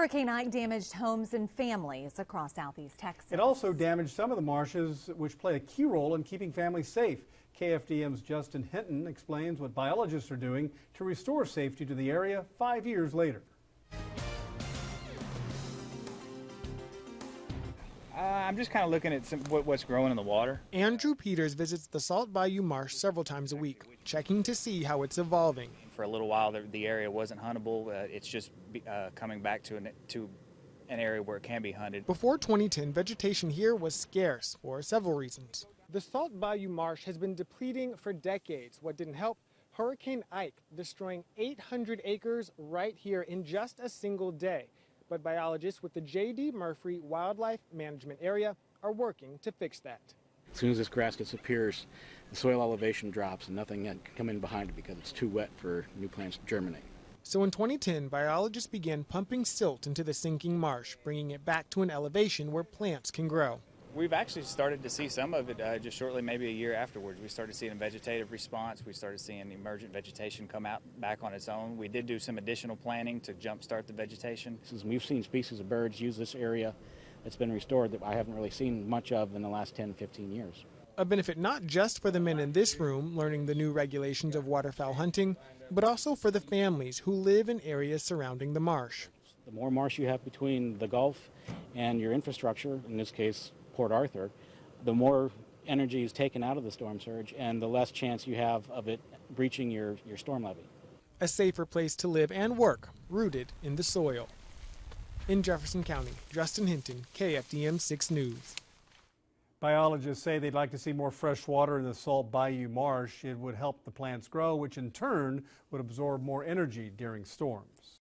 Hurricane Ike damaged homes and families across southeast Texas. It also damaged some of the marshes, which play a key role in keeping families safe. KFDM's Justin Hinton explains what biologists are doing to restore safety to the area 5 years later. I'm just kind of looking at what's growing in the water. Andrew Peters visits the Salt Bayou Marsh several times a week, checking to see how it's evolving. For a little while, the area wasn't huntable. It's just coming back to an area where it can be hunted. Before 2010, vegetation here was scarce for several reasons. The Salt Bayou Marsh has been depleting for decades. What didn't help? Hurricane Ike destroying 800 acres right here in just a single day. But biologists with the J.D. Murphy Wildlife Management Area are working to fix that. As soon as this grass disappears, the soil elevation drops and nothing can come in behind it because it's too wet for new plants to germinate. So in 2010, biologists began pumping silt into the sinking marsh, bringing it back to an elevation where plants can grow. We've actually started to see some of it just shortly, maybe a year afterwards. We started seeing a vegetative response. We started seeing emergent vegetation come out back on its own. We did do some additional planting to jumpstart the vegetation. We've seen species of birds use this area that's been restored that I haven't really seen much of in the last 10, 15 years. A benefit not just for the men in this room learning the new regulations of waterfowl hunting, but also for the families who live in areas surrounding the marsh. The more marsh you have between the Gulf and your infrastructure, in this case Port Arthur, the more energy is taken out of the storm surge and the less chance you have of it breaching your storm levee. A safer place to live and work, rooted in the soil. In Jefferson County, Justin Hinton, KFDM 6 News. Biologists say they'd like to see more fresh water in the Salt Bayou Marsh. It would help the plants grow, which in turn would absorb more energy during storms.